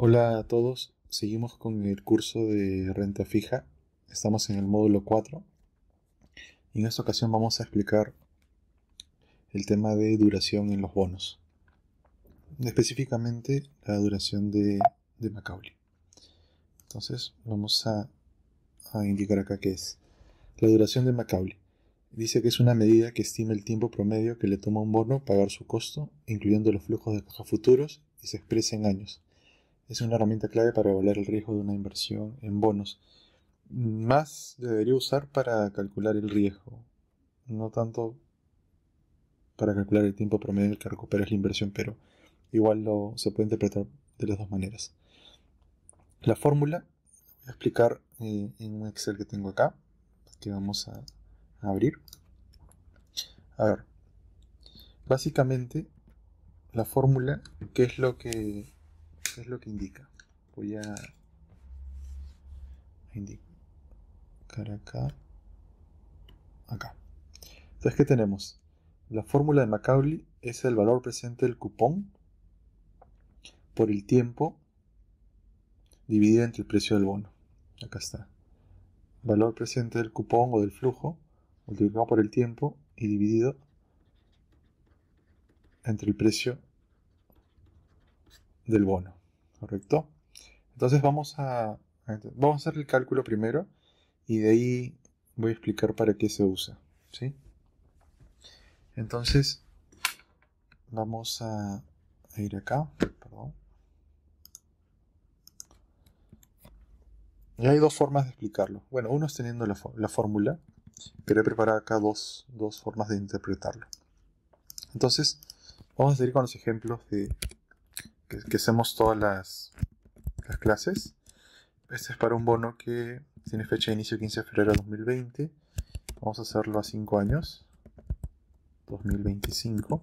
Hola a todos, seguimos con el curso de renta fija. Estamos en el módulo 4 y en esta ocasión vamos a explicar el tema de duración en los bonos, específicamente la duración de Macaulay. Entonces vamos a indicar acá qué es la duración de Macaulay. Dice que es una medida que estima el tiempo promedio que le toma a un bono pagar su costo, incluyendo los flujos de caja futuros, y se expresa en años. Es una herramienta clave para evaluar el riesgo de una inversión en bonos. Más debería usar para calcular el riesgo, no tanto para calcular el tiempo promedio en el que recuperas la inversión, pero igual se puede interpretar de las dos maneras. La fórmula voy a explicar en un Excel que tengo acá, que vamos a abrir. A ver, básicamente la fórmula, ¿qué es lo que indica? Voy a indicar acá. Entonces, ¿qué tenemos? La fórmula de Macaulay es el valor presente del cupón por el tiempo dividido entre el precio del bono. Acá está. Valor presente del cupón o del flujo multiplicado por el tiempo y dividido entre el precio del bono. ¿Correcto? Entonces vamos a hacer el cálculo primero y de ahí voy a explicar para qué se usa. ¿Sí? Entonces vamos a ir acá. Perdón. Y hay dos formas de explicarlo. Bueno, uno es teniendo la fórmula, pero he preparado acá dos formas de interpretarlo. Entonces, vamos a seguir con los ejemplos que hacemos todas las clases. Este es para un bono que tiene fecha de inicio 15 de febrero de 2020. Vamos a hacerlo a 5 años. 2025.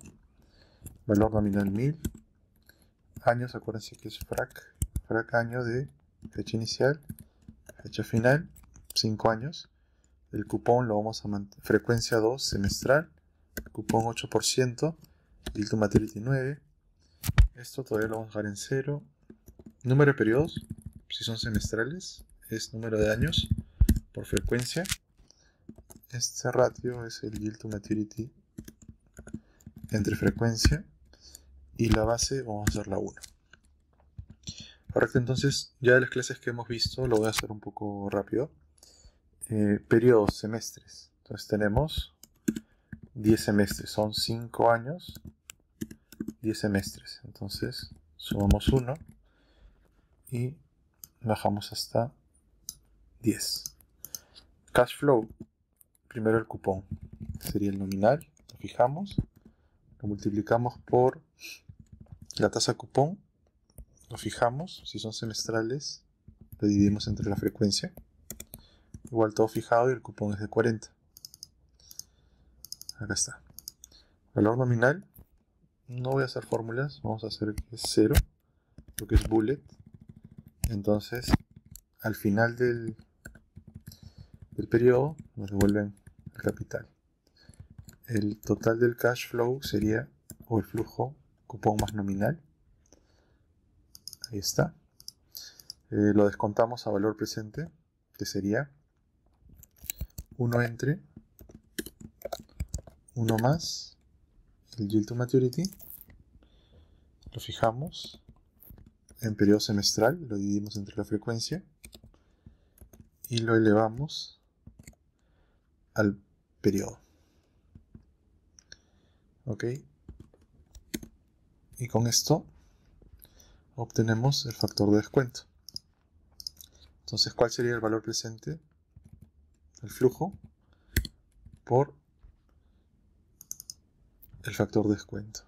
Valor nominal 1000. Años, acuérdense que es FRAC. FRAC año de fecha inicial, fecha final, 5 años. El cupón lo vamos a mantener. Frecuencia 2, semestral. Cupón 8%. Yield to maturity 9. Esto todavía lo vamos a dejar en 0. Número de periodos, si son semestrales, es número de años por frecuencia. Este ratio es el yield to maturity entre frecuencia. Y la base vamos a hacer la 1. Correcto, entonces ya de las clases que hemos visto, lo voy a hacer un poco rápido. Periodos, semestres. Entonces tenemos 10 semestres, son 5 años, 10 semestres. Entonces sumamos 1 y bajamos hasta 10. Cash flow, primero el cupón, sería el nominal, lo fijamos, lo multiplicamos por la tasa cupón, lo fijamos, si son semestrales, lo dividimos entre la frecuencia, igual todo fijado y el cupón es de 40. Acá está. Valor nominal, no voy a hacer fórmulas, vamos a hacer que es 0, lo que es bullet. Entonces, al final del periodo, nos devuelven el capital. El total del cash flow sería, o el flujo, cupón más nominal. Ahí está. Lo descontamos a valor presente, que sería 1 entre 1 más el yield to maturity. Lo fijamos en periodo semestral, lo dividimos entre la frecuencia y lo elevamos al periodo. Ok. Y con esto obtenemos el factor de descuento. Entonces, ¿cuál sería el valor presente? El flujo por el factor de descuento.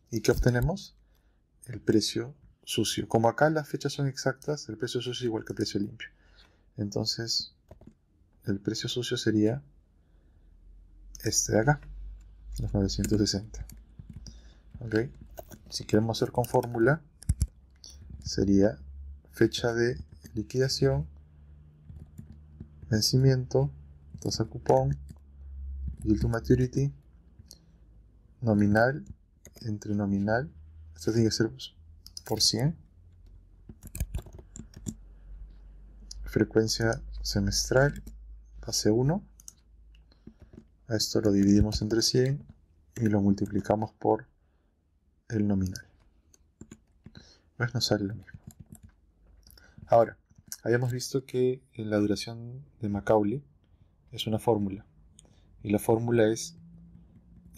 ¿Y qué obtenemos? El precio sucio. Como acá las fechas son exactas, el precio sucio es igual que el precio limpio. Entonces, el precio sucio sería este de acá, los 960. ¿Ok? Si queremos hacer con fórmula, sería fecha de liquidación, vencimiento, tasa cupón, yield to maturity, nominal entre nominal, esto tiene que ser por 100, frecuencia semestral, base 1. A esto lo dividimos entre 100 y lo multiplicamos por el nominal. Pues nos sale lo mismo. Ahora, habíamos visto que la duración de Macaulay es una fórmula. Y la fórmula es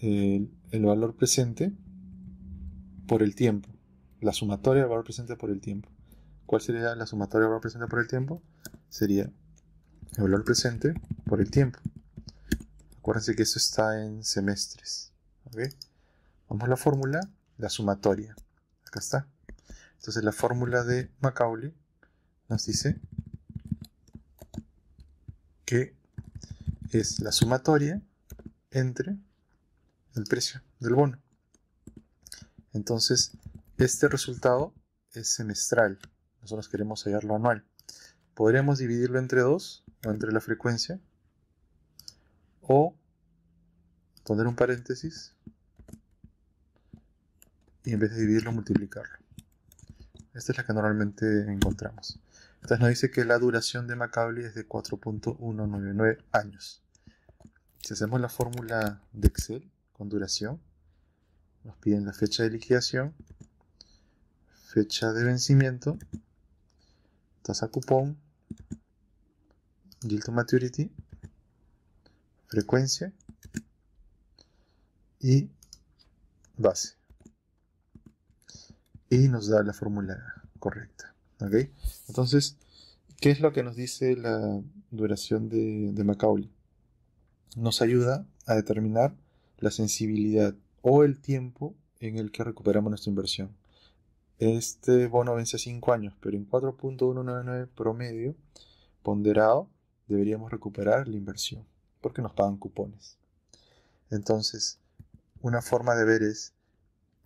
el valor presente por el tiempo. La sumatoria del valor presente por el tiempo. ¿Cuál sería la sumatoria del valor presente por el tiempo? Sería el valor presente por el tiempo. Acuérdense que eso está en semestres. ¿Okay? Vamos a la fórmula, la sumatoria. Acá está. Entonces la fórmula de Macaulay nos dice que es la sumatoria entre el precio del bono. Entonces, este resultado es semestral. Nosotros queremos hallarlo anual. Podríamos dividirlo entre 2, o entre la frecuencia, o poner un paréntesis y en vez de dividirlo, multiplicarlo. Esta es la que normalmente encontramos. Entonces nos dice que la duración de Macaulay es de 4.199 años. Si hacemos la fórmula de Excel con duración, nos piden la fecha de liquidación, fecha de vencimiento, tasa cupón, yield to maturity, frecuencia y base. Y nos da la fórmula correcta. ¿Okay? Entonces, ¿qué es lo que nos dice la duración de Macaulay? Nos ayuda a determinar la sensibilidad o el tiempo en el que recuperamos nuestra inversión. Este bono vence a 5 años, pero en 4.199 promedio ponderado deberíamos recuperar la inversión, porque nos pagan cupones. Entonces, una forma de ver es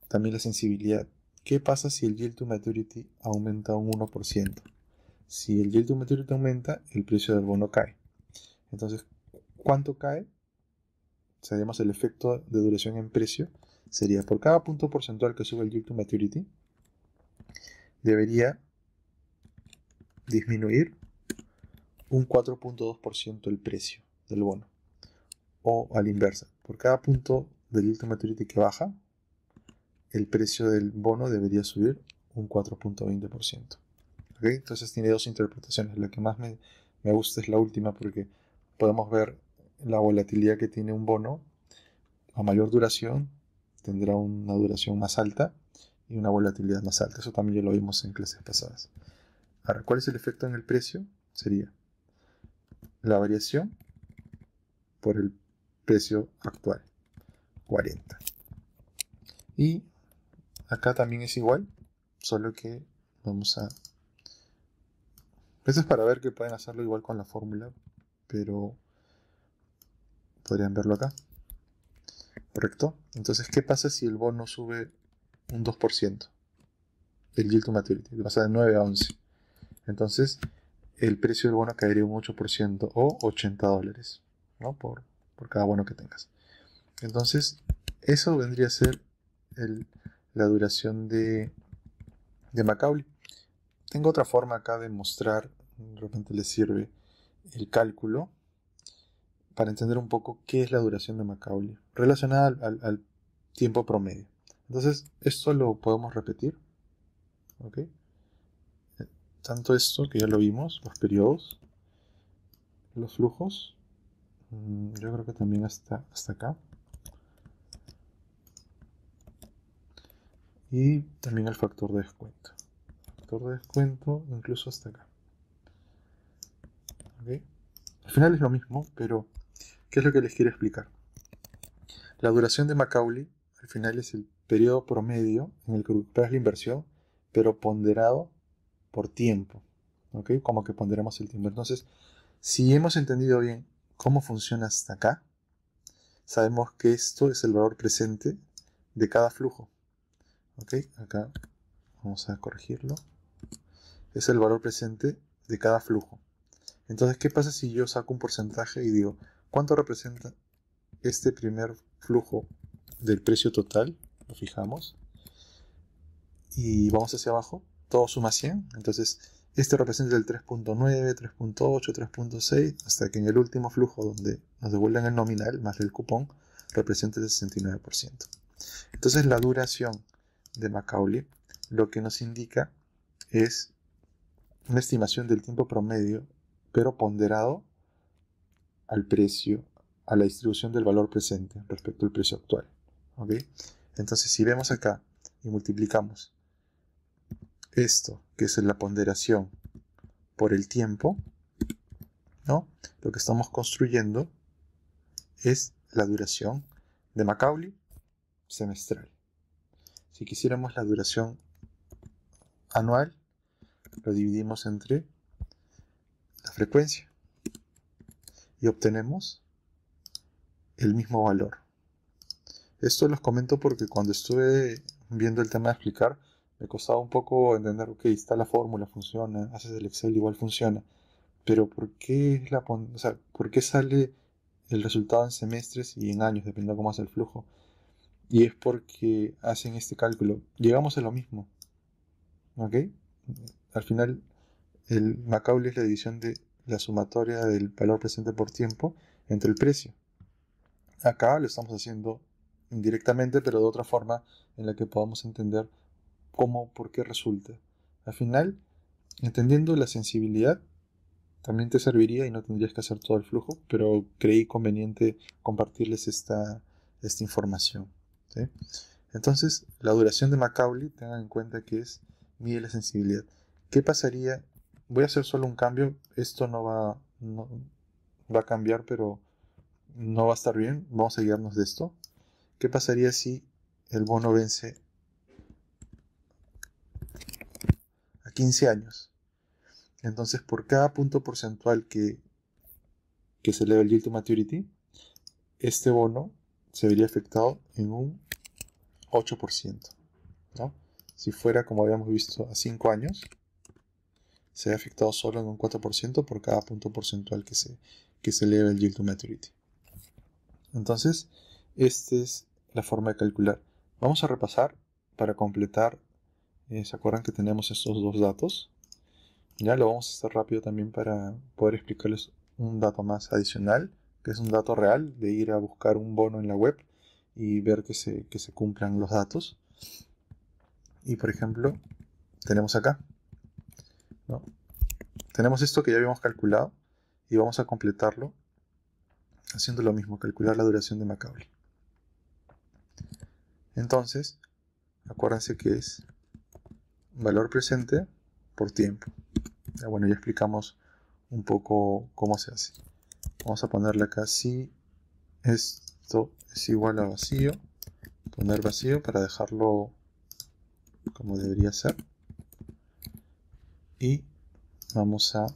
también la sensibilidad. ¿Qué pasa si el yield to maturity aumenta un 1%? Si el yield to maturity aumenta, el precio del bono cae. Entonces, ¿cuánto cae? Sabemos el efecto de duración en precio. Sería por cada punto porcentual que sube el yield to maturity, debería disminuir un 4.2% el precio del bono. O a la inversa, por cada punto del yield to maturity que baja, el precio del bono debería subir un 4.20%. ¿Okay? Entonces tiene dos interpretaciones. La que más me gusta es la última, porque podemos ver la volatilidad que tiene un bono. A mayor duración tendrá una duración más alta y una volatilidad más alta. Eso también ya lo vimos en clases pasadas. Ahora, ¿cuál es el efecto en el precio? Sería la variación por el precio actual, 40. Y acá también es igual, solo que vamos a... Esto es para ver que pueden hacerlo igual con la fórmula, pero podrían verlo acá. ¿Correcto? Entonces, ¿qué pasa si el bono sube un 2%? El yield to maturity, pasa de 9 a 11. Entonces, el precio del bono caería un 8% o $80, ¿no? Por cada bono que tengas. Entonces, eso vendría a ser la duración de Macaulay. Tengo otra forma acá de mostrar, de repente les sirve el cálculo, para entender un poco qué es la duración de Macaulay, relacionada al tiempo promedio. Entonces, esto lo podemos repetir. ¿Ok? Tanto esto, que ya lo vimos, los periodos, los flujos, yo creo que también hasta acá. Y también el factor de descuento. Factor de descuento incluso hasta acá. ¿Okay? Al final es lo mismo, pero ¿qué es lo que les quiero explicar? La duración de Macaulay al final es el periodo promedio en el que recuperas la inversión, pero ponderado por tiempo. ¿Okay? Como que ponderamos el tiempo. Entonces, si hemos entendido bien cómo funciona hasta acá, sabemos que esto es el valor presente de cada flujo. ¿Ok? Acá vamos a corregirlo. Es el valor presente de cada flujo. Entonces, ¿qué pasa si yo saco un porcentaje y digo, ¿cuánto representa este primer flujo del precio total? Lo fijamos. Y vamos hacia abajo. Todo suma 100. Entonces, Este representa el 3.9, 3.8, 3.6, hasta que en el último flujo donde nos devuelven el nominal más el cupón representa el 69%. Entonces la duración de Macaulay lo que nos indica es una estimación del tiempo promedio, pero ponderado al precio, a la distribución del valor presente respecto al precio actual. ¿Ok? Entonces si vemos acá y multiplicamos esto, que es la ponderación, por el tiempo, ¿no? Lo que estamos construyendo es la duración de Macaulay semestral. Si quisiéramos la duración anual, lo dividimos entre la frecuencia y obtenemos el mismo valor. Esto los comento porque cuando estuve viendo el tema de explicar, me costaba un poco entender, ok, está la fórmula, funciona, haces el Excel, igual funciona, pero ¿por qué, ¿por qué sale el resultado en semestres y en años, dependiendo de cómo hace el flujo? Y es porque hacen este cálculo. Llegamos a lo mismo, ¿ok? Al final, el Macaulay es la división de la sumatoria del valor presente por tiempo entre el precio. Acá lo estamos haciendo indirectamente, pero de otra forma en la que podamos entender cómo, por qué resulta. Al final, entendiendo la sensibilidad, también te serviría y no tendrías que hacer todo el flujo, pero creí conveniente compartirles esta información, ¿sí? Entonces, la duración de Macaulay, tengan en cuenta que mide la sensibilidad. ¿Qué pasaría? Voy a hacer solo un cambio. Esto no va a cambiar, pero no va a estar bien. Vamos a guiarnos de esto. ¿Qué pasaría si el bono vence a 15 años? Entonces, por cada punto porcentual que se eleva el yield to maturity, este bono se vería afectado en un 8%, ¿no? Si fuera, como habíamos visto, a 5 años, se ve afectado solo en un 4% por cada punto porcentual que se eleva el yield to maturity. Entonces, esta es la forma de calcular. Vamos a repasar para completar. ¿Se acuerdan que tenemos estos dos datos? Ya lo vamos a hacer rápido también para poder explicarles un dato más adicional, que es un dato real, de ir a buscar un bono en la web y ver que se cumplan los datos. Y por ejemplo, tenemos acá, ¿no? Tenemos esto que ya habíamos calculado y vamos a completarlo haciendo lo mismo, calcular la duración de Macaulay. Entonces, acuérdense que es valor presente por tiempo. Bueno, ya explicamos un poco cómo se hace. Vamos a ponerle acá si esto es igual a vacío, poner vacío para dejarlo como debería ser. Y vamos a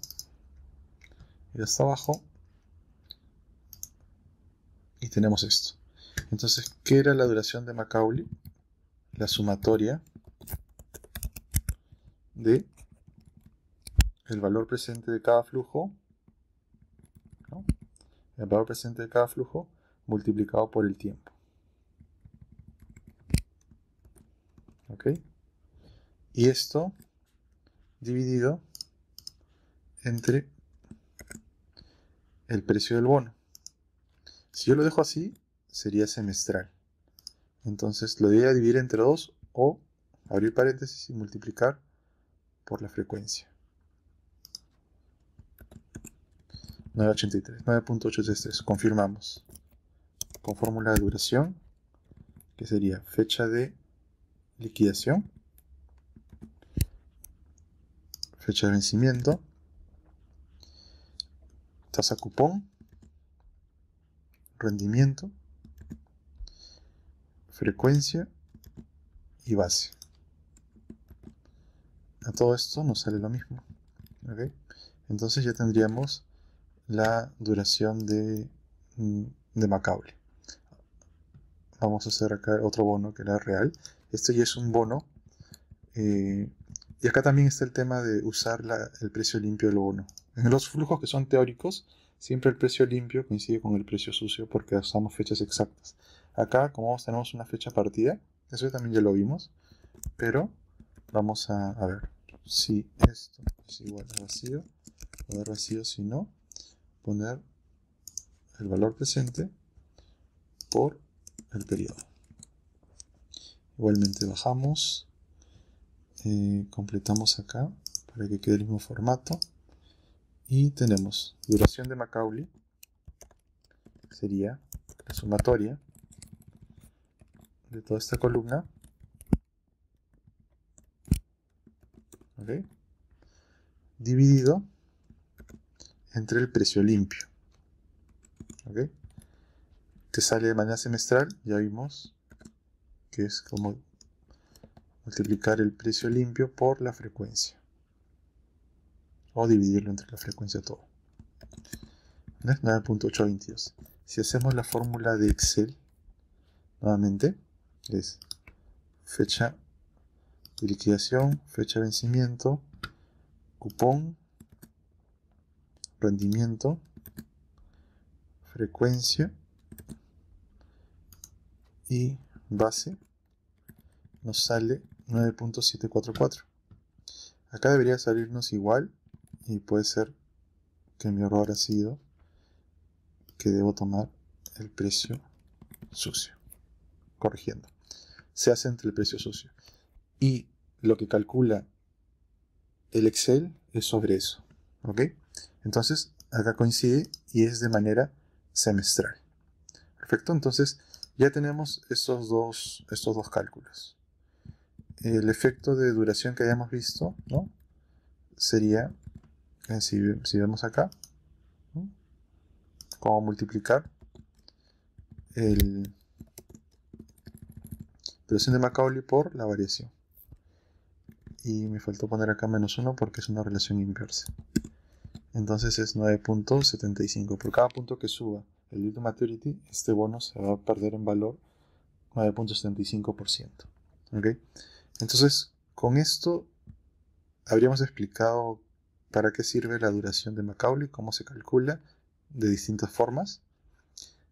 ir hasta abajo y tenemos esto. Entonces, ¿qué era la duración de Macaulay? La sumatoria de el valor presente de cada flujo, ¿no? El valor presente de cada flujo multiplicado por el tiempo. ¿Ok? Y esto dividido entre el precio del bono. Si yo lo dejo así, sería semestral. Entonces lo debería dividir entre 2 o abrir paréntesis y multiplicar por la frecuencia. 9.83, 9.833, confirmamos. Con fórmula de duración, que sería fecha de liquidación, fecha de vencimiento, tasa cupón, rendimiento, frecuencia y base. A todo esto nos sale lo mismo. ¿Okay? Entonces ya tendríamos la duración de Macaulay. Vamos a hacer acá otro bono que era real. Este ya es un bono. Y acá también está el tema de usar el precio limpio del bono. En los flujos que son teóricos, siempre el precio limpio coincide con el precio sucio porque usamos fechas exactas. Acá, como tenemos una fecha partida, eso también ya lo vimos, pero vamos a ver si esto es igual a vacío, o dar vacío si no, poner el valor presente por el periodo. Igualmente bajamos, completamos acá para que quede el mismo formato y tenemos duración de Macaulay, sería la sumatoria de toda esta columna, ¿okay?, dividido entre el precio limpio, ¿okay?, que sale de manera semestral. Ya vimos que es como multiplicar el precio limpio por la frecuencia, o dividirlo entre la frecuencia todo. ¿No? 9.822. Si hacemos la fórmula de Excel, nuevamente, es fecha de liquidación, fecha de vencimiento, cupón, rendimiento, frecuencia y base, nos sale 9.744. Acá debería salirnos igual, y puede ser que mi error ha sido que debo tomar el precio sucio. Corrigiendo, se hace entre el precio sucio y lo que calcula el Excel es sobre eso, ¿ok? Entonces acá coincide y es de manera semestral. Perfecto, entonces ya tenemos estos dos cálculos. El efecto de duración que hayamos visto, ¿no?, sería, si vemos acá, ¿no?, cómo multiplicar el duración de Macaulay por la variación. Y me faltó poner acá -1 porque es una relación inversa. Entonces es 9.75. Por cada punto que suba el yield to maturity, este bono se va a perder en valor 9.75%. ¿Okay? Entonces, con esto habríamos explicado para qué sirve la duración de Macaulay, cómo se calcula de distintas formas.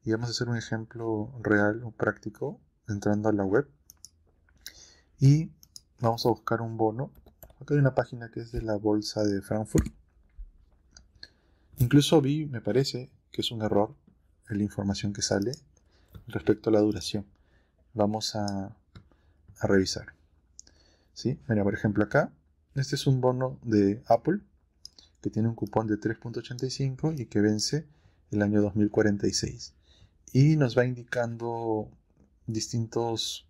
Y vamos a hacer un ejemplo real o práctico entrando a la web. Y vamos a buscar un bono. Acá hay una página que es de la bolsa de Frankfurt. Incluso me parece que es un error en la información que sale respecto a la duración. Vamos a revisar. ¿Sí? Mira, por ejemplo, acá, este es un bono de Apple que tiene un cupón de 3.85 y que vence el año 2046. Y nos va indicando distintos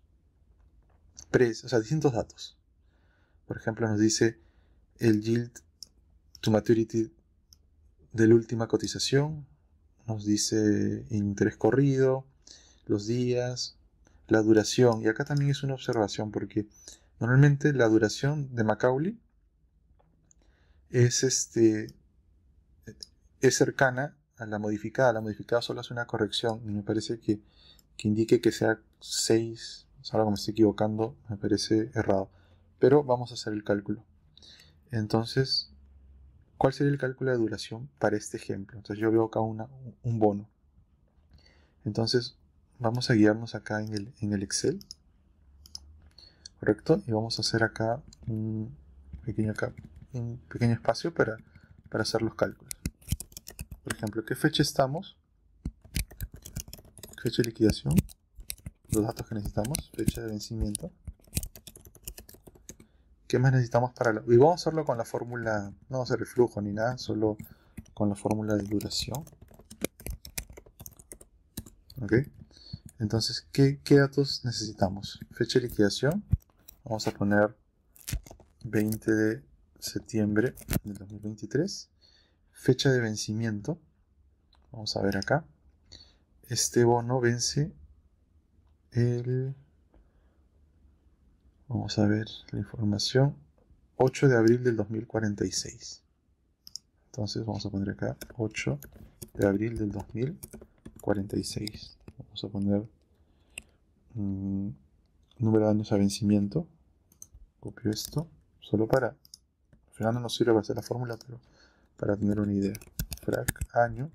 precios, o sea, distintos datos. Por ejemplo, nos dice el yield to maturity de la última cotización, nos dice interés corrido, los días, la duración. Y acá también es una observación porque normalmente la duración de Macaulay es cercana a la modificada. La modificada solo hace una corrección y me parece que indique que sea 6, ahora que me estoy equivocando, me parece errado. Pero vamos a hacer el cálculo. Entonces, ¿cuál sería el cálculo de duración para este ejemplo? Entonces yo veo acá un bono. Entonces vamos a guiarnos acá en el Excel, ¿correcto? Y vamos a hacer acá un pequeño espacio para hacer los cálculos. Por ejemplo, ¿qué fecha estamos? Fecha de liquidación, los datos que necesitamos, fecha de vencimiento. ¿Qué más necesitamos para y vamos a hacerlo con la fórmula, no vamos a hacer el flujo ni nada, solo con la fórmula de duración. ¿Ok? Entonces, ¿qué datos necesitamos? Fecha de liquidación, vamos a poner 20 de septiembre del 2023. Fecha de vencimiento, vamos a ver acá. Este bono vence vamos a ver la información, 8 de abril del 2046. Entonces vamos a poner acá 8 de abril del 2046. Vamos a poner número de años a vencimiento. Copio esto, solo para, al final no nos sirve para hacer la fórmula, pero para tener una idea. Frac año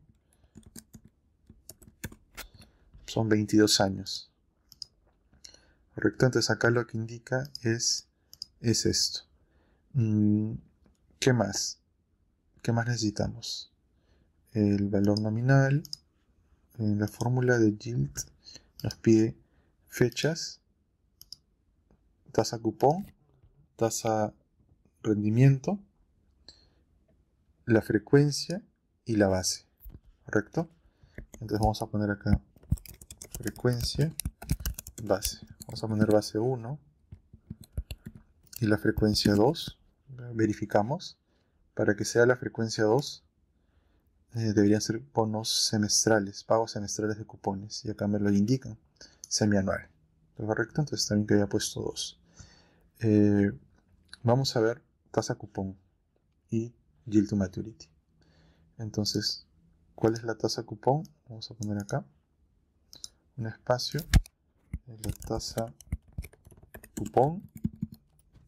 son 22 años. Correcto, entonces acá lo que indica es esto. ¿Qué más? ¿Qué más necesitamos? El valor nominal. En la fórmula de yield nos pide fechas, tasa cupón, tasa rendimiento, la frecuencia y la base, ¿correcto? Entonces vamos a poner acá frecuencia, base. Vamos a poner base 1 y la frecuencia 2. Verificamos. Para que sea la frecuencia 2, deberían ser bonos semestrales, pagos semestrales de cupones. Y acá me lo indican, semianual. ¿Correcto? Entonces también que había puesto 2. Vamos a ver tasa cupón y yield to maturity. Entonces, ¿cuál es la tasa cupón? Vamos a poner acá un espacio. La tasa cupón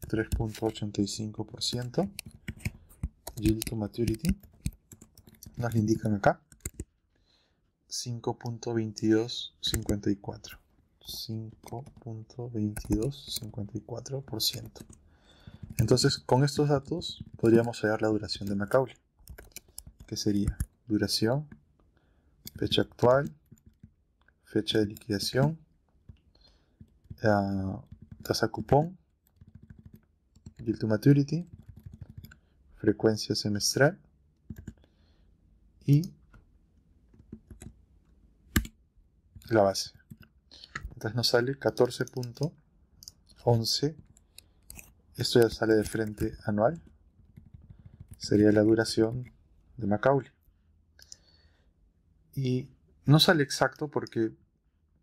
3.85%. Yield to maturity nos lo indican acá 5.2254. 5.2254%. Entonces, con estos datos podríamos hallar la duración de Macaulay, que sería duración, fecha actual, fecha de liquidación, tasa cupón, yield to maturity, frecuencia semestral y la base. Entonces nos sale 14.11. Esto ya sale de frente anual. Sería la duración de Macaulay. Y no sale exacto porque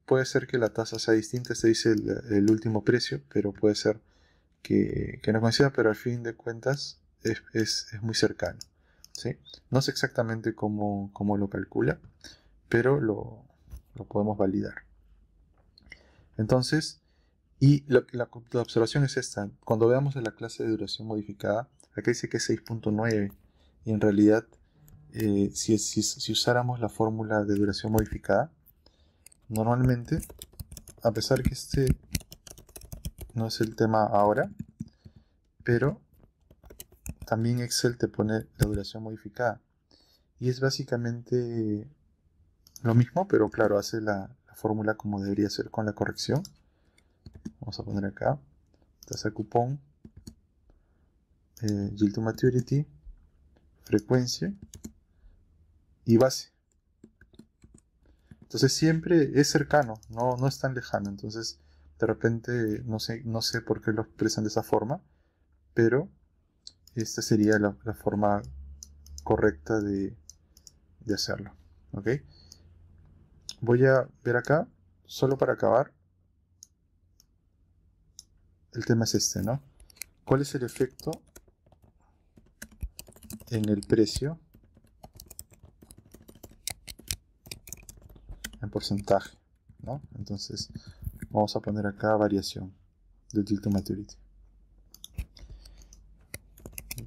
puede ser que la tasa sea distinta. Se dice el último precio, pero puede ser que no coincida, pero al fin de cuentas es muy cercano, ¿sí? No sé exactamente cómo lo calcula, pero lo podemos validar. Entonces, y la observación es esta. Cuando veamos la clase de duración modificada, acá dice que es 6.9 y en realidad si usáramos la fórmula de duración modificada, normalmente, a pesar que este no es el tema ahora, pero también Excel te pone la duración modificada y es básicamente lo mismo, pero claro, hace la fórmula como debería ser con la corrección. Vamos a poner acá tasa cupón, yield to maturity, frecuencia y base. Entonces siempre es cercano, no es tan lejano. Entonces de repente no sé por qué lo expresan de esa forma, pero esta sería la forma correcta de hacerlo. ¿Ok? Voy a ver acá, solo para acabar. El tema es este, ¿no? ¿Cuál es el efecto en el precio en porcentaje, ¿no? Entonces vamos a poner acá variación del yield to maturity.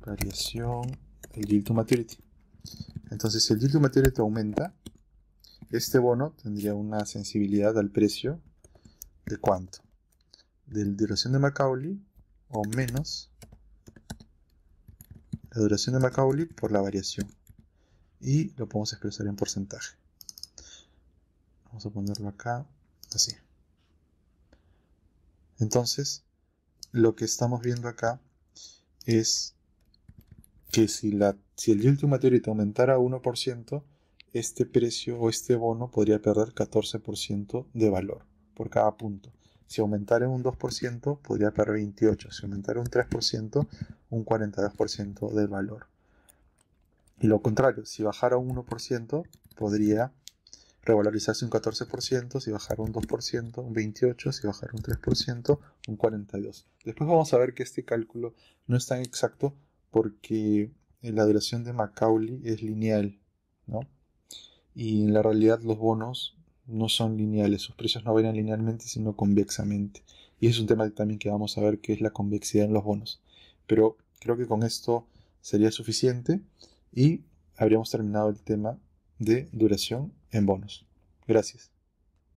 Variación del yield to maturity. Entonces, si el yield to maturity aumenta, este bono tendría una sensibilidad al precio de ¿cuánto? De la duración de Macaulay o menos la duración de Macaulay por la variación. Y lo podemos expresar en porcentaje. Vamos a ponerlo acá, así. Entonces, lo que estamos viendo acá es que si el yield to maturity aumentara 1%, este precio o este bono podría perder 14% de valor por cada punto. Si aumentara un 2%, podría perder 28%. Si aumentara un 3%, un 42% del valor. Y lo contrario, si bajara un 1%, podría revalorizarse un 14%, si bajara un 2%, un 28%, si bajara un 3%, un 42%. Después vamos a ver que este cálculo no es tan exacto porque la duración de Macaulay es lineal, ¿no? Y en la realidad los bonos no son lineales, sus precios no varían linealmente, sino convexamente. Y es un tema también que vamos a ver, qué es la convexidad en los bonos. Pero creo que con esto sería suficiente y habríamos terminado el tema de duración en bonos. Gracias.